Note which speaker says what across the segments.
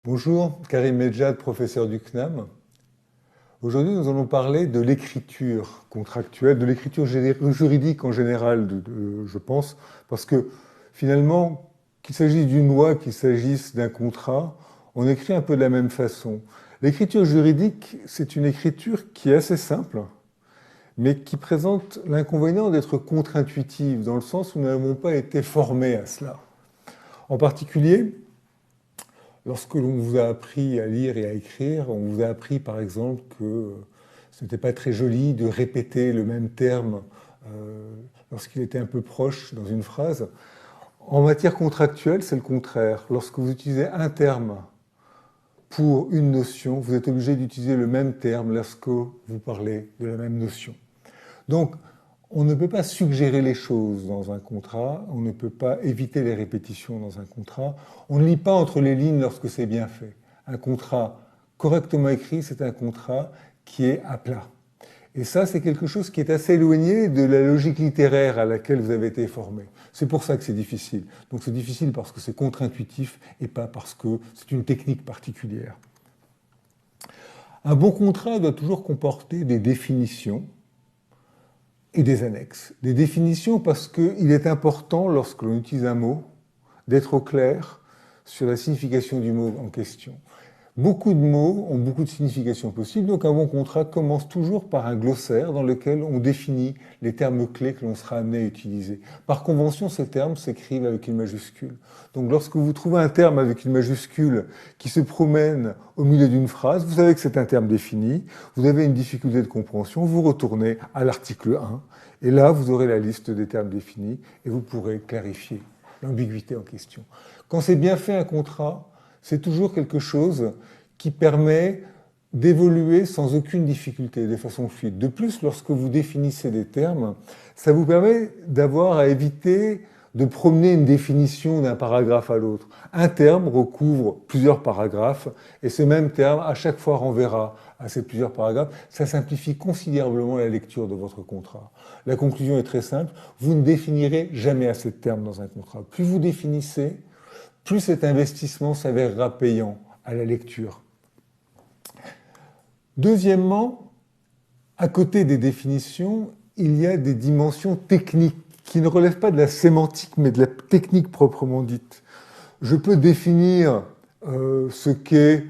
Speaker 1: Bonjour, Karim Medjad, professeur du CNAM. Aujourd'hui, nous allons parler de l'écriture contractuelle, de l'écriture juridique en général, je pense, parce que finalement, qu'il s'agisse d'une loi, qu'il s'agisse d'un contrat, on écrit un peu de la même façon. L'écriture juridique, c'est une écriture qui est assez simple, mais qui présente l'inconvénient d'être contre-intuitive, dans le sens où nous n'avons pas été formés à cela. En particulier, lorsque l'on vous a appris à lire et à écrire, on vous a appris par exemple que ce n'était pas très joli de répéter le même terme lorsqu'il était un peu proche dans une phrase. En matière contractuelle, c'est le contraire. Lorsque vous utilisez un terme pour une notion, vous êtes obligé d'utiliser le même terme lorsque vous parlez de la même notion. Donc, on ne peut pas suggérer les choses dans un contrat, on ne peut pas éviter les répétitions dans un contrat, on ne lit pas entre les lignes lorsque c'est bien fait. Un contrat correctement écrit, c'est un contrat qui est à plat. Et ça, c'est quelque chose qui est assez éloigné de la logique littéraire à laquelle vous avez été formé. C'est pour ça que c'est difficile. Donc c'est difficile parce que c'est contre-intuitif et pas parce que c'est une technique particulière. Un bon contrat doit toujours comporter des définitions et des annexes. Des définitions parce qu'il est important, lorsque l'on utilise un mot, d'être au clair sur la signification du mot en question. Beaucoup de mots ont beaucoup de significations possibles, donc un bon contrat commence toujours par un glossaire dans lequel on définit les termes clés que l'on sera amené à utiliser. Par convention, ces termes s'écrivent avec une majuscule. Donc lorsque vous trouvez un terme avec une majuscule qui se promène au milieu d'une phrase, vous savez que c'est un terme défini, vous avez une difficulté de compréhension, vous retournez à l'article 1, et là vous aurez la liste des termes définis, et vous pourrez clarifier l'ambiguïté en question. Quand c'est bien fait un contrat, c'est toujours quelque chose qui permet d'évoluer sans aucune difficulté, de façon fluide. De plus, lorsque vous définissez des termes, ça vous permet d'avoir à éviter de promener une définition d'un paragraphe à l'autre. Un terme recouvre plusieurs paragraphes, et ce même terme, à chaque fois, renverra à ces plusieurs paragraphes. Ça simplifie considérablement la lecture de votre contrat. La conclusion est très simple, vous ne définirez jamais assez de termes dans un contrat. Plus vous définissez, plus cet investissement s'avérera payant à la lecture. Deuxièmement, à côté des définitions, il y a des dimensions techniques qui ne relèvent pas de la sémantique, mais de la technique proprement dite. Je peux définir ce qu'est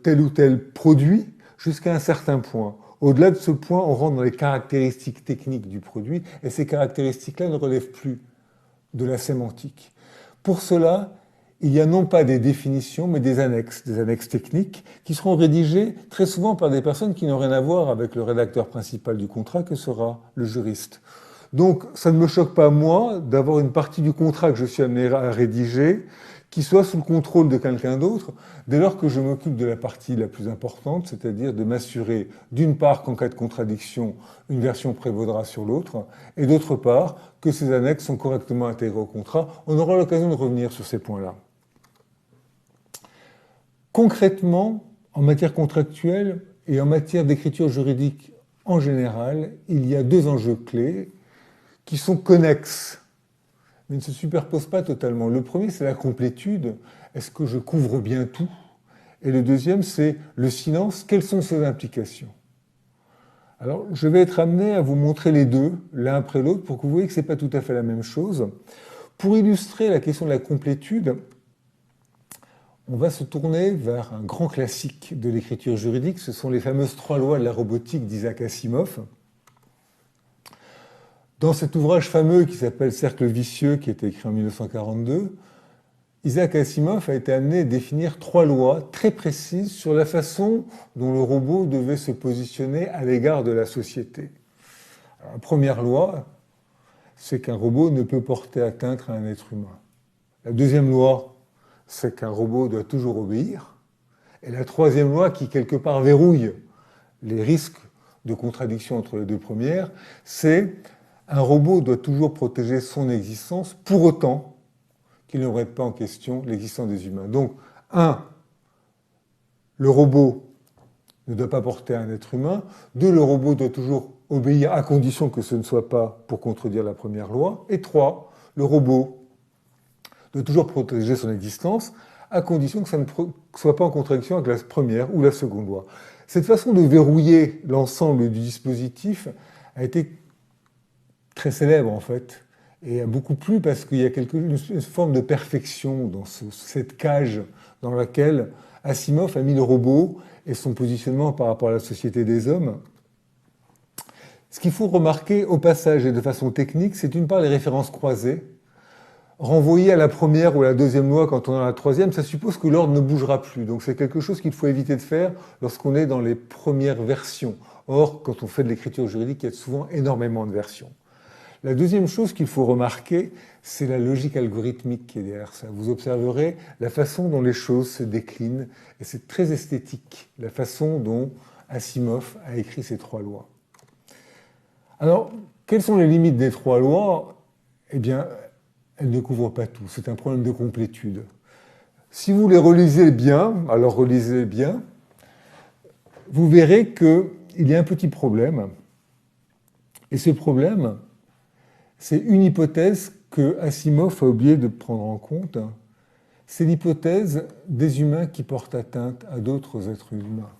Speaker 1: tel ou tel produit jusqu'à un certain point. Au-delà de ce point, on rentre dans les caractéristiques techniques du produit, et ces caractéristiques-là ne relèvent plus de la sémantique. Pour cela, il y a non pas des définitions, mais des annexes techniques, qui seront rédigées très souvent par des personnes qui n'ont rien à voir avec le rédacteur principal du contrat, que sera le juriste. Donc, ça ne me choque pas, moi, d'avoir une partie du contrat que je suis amené à rédiger, qui soit sous le contrôle de quelqu'un d'autre, dès lors que je m'occupe de la partie la plus importante, c'est-à-dire de m'assurer, d'une part, qu'en cas de contradiction, une version prévaudra sur l'autre, et d'autre part, que ces annexes sont correctement intégrées au contrat. On aura l'occasion de revenir sur ces points-là. Concrètement, en matière contractuelle et en matière d'écriture juridique en général, il y a deux enjeux clés qui sont connexes, mais ne se superposent pas totalement. Le premier, c'est la complétude. Est-ce que je couvre bien tout? Et le deuxième, c'est le silence. Quelles sont ses implications? Alors, je vais être amené à vous montrer les deux, l'un après l'autre, pour que vous voyez que ce n'est pas tout à fait la même chose. Pour illustrer la question de la complétude, on va se tourner vers un grand classique de l'écriture juridique. Ce sont les fameuses 3 lois de la robotique d'Isaac Asimov. Dans cet ouvrage fameux qui s'appelle Cercle vicieux, qui a été écrit en 1942, Isaac Asimov a été amené à définir 3 lois très précises sur la façon dont le robot devait se positionner à l'égard de la société. Alors, la première loi, c'est qu'un robot ne peut porter atteinte à un être humain. La deuxième loi, c'est qu'un robot doit toujours obéir. Et la troisième loi, qui quelque part verrouille les risques de contradiction entre les deux premières, c'est un robot doit toujours protéger son existence, pour autant qu'il ne remette pas en question l'existence des humains. Donc, le robot ne doit pas porter un être humain. 2, le robot doit toujours obéir à condition que ce ne soit pas pour contredire la première loi. Et 3, le robot doit toujours protéger son existence, à condition que ça ne soit pas en contradiction avec la première ou la seconde loi. Cette façon de verrouiller l'ensemble du dispositif a été très célèbre en fait, et a beaucoup plu parce qu'il y a une forme de perfection dans cette cage dans laquelle Asimov a mis le robot et son positionnement par rapport à la société des hommes. Ce qu'il faut remarquer au passage et de façon technique, c'est d'une part les références croisées. Renvoyer à la première ou à la deuxième loi quand on est à la troisième, ça suppose que l'ordre ne bougera plus. Donc c'est quelque chose qu'il faut éviter de faire lorsqu'on est dans les premières versions. Or, quand on fait de l'écriture juridique, il y a souvent énormément de versions. La deuxième chose qu'il faut remarquer, c'est la logique algorithmique qui est derrière ça. Vous observerez la façon dont les choses se déclinent, et c'est très esthétique, la façon dont Asimov a écrit ces trois lois. Alors, quelles sont les limites des trois lois? Eh bien, elles ne couvrent pas tout. C'est un problème de complétude. Si vous les relisez bien, alors relisez bien, vous verrez qu'il y a un petit problème. Et ce problème, c'est une hypothèse que Asimov a oublié de prendre en compte. C'est l'hypothèse des humains qui portent atteinte à d'autres êtres humains.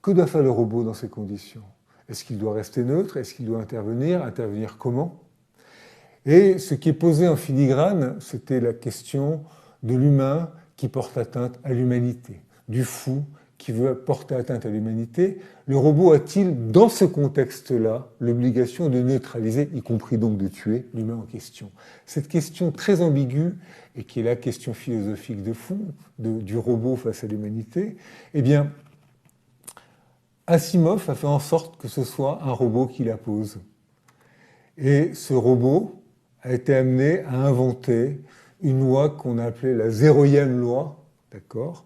Speaker 1: Que doit faire le robot dans ces conditions? Est-ce qu'il doit rester neutre? Est-ce qu'il doit intervenir? Intervenir comment? Et ce qui est posé en filigrane, c'était la question de l'humain qui porte atteinte à l'humanité, du fou qui veut porter atteinte à l'humanité. Le robot a-t-il, dans ce contexte-là, l'obligation de neutraliser, y compris donc de tuer, l'humain en question? Cette question très ambiguë, et qui est la question philosophique de fond, du robot face à l'humanité, eh bien, Asimov a fait en sorte que ce soit un robot qui la pose. Et ce robot a été amené à inventer une loi qu'on a appelée la zéroième loi, d'accord?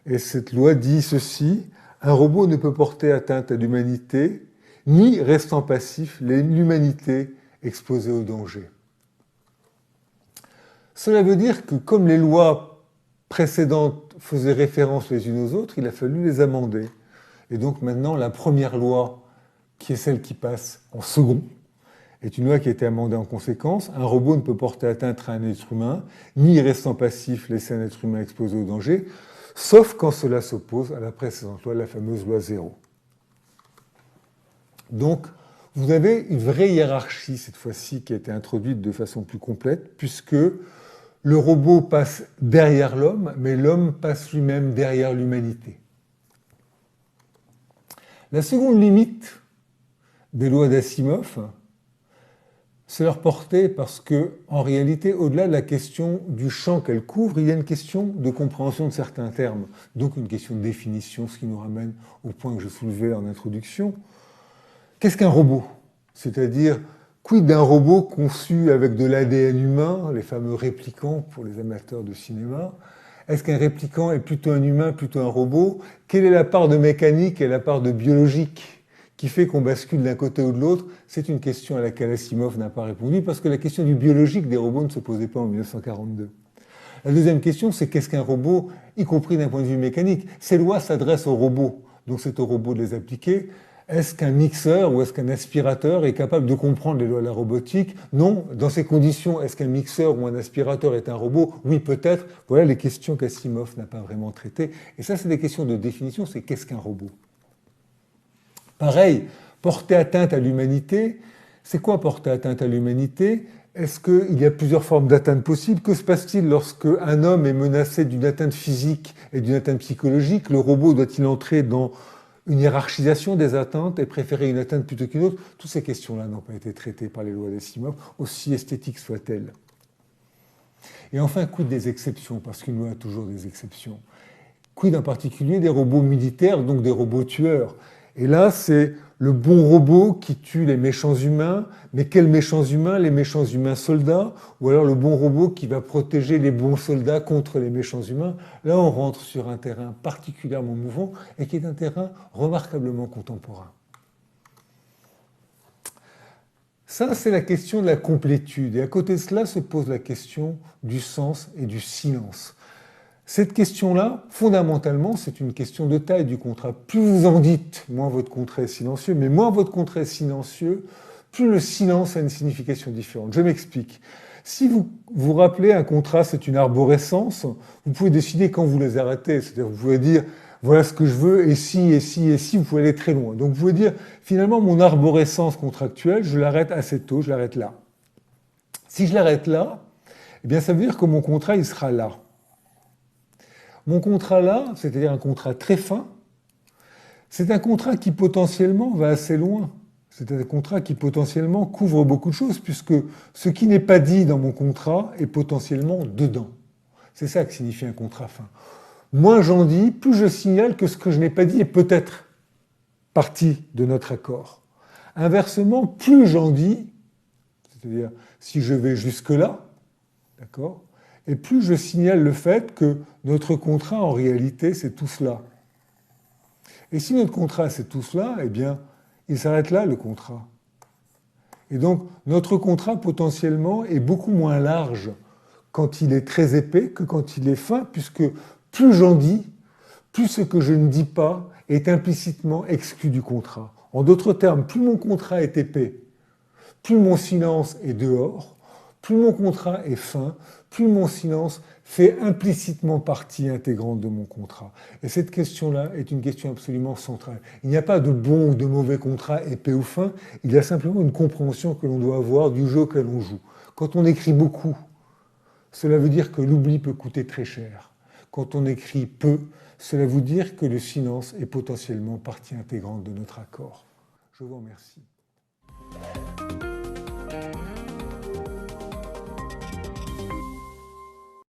Speaker 1: Et cette loi dit ceci: un robot ne peut porter atteinte à l'humanité, ni restant passif, l'humanité exposée au danger. Cela veut dire que comme les lois précédentes faisaient référence les unes aux autres, il a fallu les amender. Et donc maintenant, la première loi, qui est celle qui passe en second, est une loi qui a été amendée en conséquence. Un robot ne peut porter atteinte à un être humain, ni restant passif, laisser un être humain exposé au danger, sauf quand cela s'oppose à la précédente loi, la fameuse loi 0. Donc, vous avez une vraie hiérarchie, cette fois-ci, qui a été introduite de façon plus complète, puisque le robot passe derrière l'homme, mais l'homme passe lui-même derrière l'humanité. La seconde limite des lois d'Asimov, c'est leur portée parce que, en réalité, au-delà de la question du champ qu'elle couvre, il y a une question de compréhension de certains termes, donc une question de définition, ce qui nous ramène au point que je soulevais en introduction. Qu'est-ce qu'un robot? C'est-à-dire, quid d'un robot conçu avec de l'ADN humain, les fameux réplicants pour les amateurs de cinéma? Est-ce qu'un réplicant est plutôt un humain, plutôt un robot? Quelle est la part de mécanique et la part de biologique qui fait qu'on bascule d'un côté ou de l'autre? C'est une question à laquelle Asimov n'a pas répondu, parce que la question du biologique des robots ne se posait pas en 1942. La deuxième question, c'est qu'est-ce qu'un robot, y compris d'un point de vue mécanique? Ces lois s'adressent aux robots, donc c'est aux robots de les appliquer. Est-ce qu'un mixeur ou est-ce qu'un aspirateur est capable de comprendre les lois de la robotique? Non. Dans ces conditions, est-ce qu'un mixeur ou un aspirateur est un robot? Oui, peut-être. Voilà les questions qu'Asimov n'a pas vraiment traitées. Et ça, c'est des questions de définition, c'est qu'est-ce qu'un robot? Pareil, porter atteinte à l'humanité, c'est quoi porter atteinte à l'humanité? Est-ce qu'il y a plusieurs formes d'atteinte possibles? Que se passe-t-il lorsque un homme est menacé d'une atteinte physique et d'une atteinte psychologique? Le robot doit-il entrer dans une hiérarchisation des atteintes et préférer une atteinte plutôt qu'une autre? Toutes ces questions-là n'ont pas été traitées par les lois d'Asimov, aussi esthétiques soient-elles. Et enfin, quid des exceptions? Parce qu'une loi a toujours des exceptions. Quid en particulier des robots militaires, donc des robots tueurs? Et là, c'est le bon robot qui tue les méchants humains. Mais quels méchants humains? Les méchants humains soldats? Ou alors le bon robot qui va protéger les bons soldats contre les méchants humains? Là, on rentre sur un terrain particulièrement mouvant et qui est un terrain remarquablement contemporain. Ça, c'est la question de la complétude. Et à côté de cela se pose la question du sens et du silence. Cette question-là, fondamentalement, c'est une question de taille du contrat. Plus vous en dites, moins votre contrat est silencieux, mais moins votre contrat est silencieux, plus le silence a une signification différente. Je m'explique. Si vous vous rappelez, un contrat, c'est une arborescence, vous pouvez décider quand vous les arrêtez. C'est-à-dire, vous pouvez dire, voilà ce que je veux, et si, et si, et si, vous pouvez aller très loin. Donc, vous pouvez dire, finalement, mon arborescence contractuelle, je l'arrête assez tôt, je l'arrête là. Si je l'arrête là, eh bien, ça veut dire que mon contrat, il sera là. Mon contrat là, c'est-à-dire un contrat très fin, c'est un contrat qui potentiellement va assez loin. C'est un contrat qui potentiellement couvre beaucoup de choses, puisque ce qui n'est pas dit dans mon contrat est potentiellement dedans. C'est ça que signifie un contrat fin. Moins j'en dis, plus je signale que ce que je n'ai pas dit est peut-être partie de notre accord. Inversement, plus j'en dis, c'est-à-dire si je vais jusque-là, d'accord, et plus je signale le fait que notre contrat, en réalité, c'est tout cela. Et si notre contrat, c'est tout cela, eh bien, il s'arrête là, le contrat. Et donc, notre contrat, potentiellement, est beaucoup moins large quand il est très épais que quand il est fin, puisque plus j'en dis, plus ce que je ne dis pas est implicitement exclu du contrat. En d'autres termes, plus mon contrat est épais, plus mon silence est dehors, plus mon contrat est fin, plus mon silence fait implicitement partie intégrante de mon contrat. Et cette question-là est une question absolument centrale. Il n'y a pas de bon ou de mauvais contrat, épais ou fin, il y a simplement une compréhension que l'on doit avoir du jeu que l'on joue. Quand on écrit beaucoup, cela veut dire que l'oubli peut coûter très cher. Quand on écrit peu, cela veut dire que le silence est potentiellement partie intégrante de notre accord. Je vous remercie.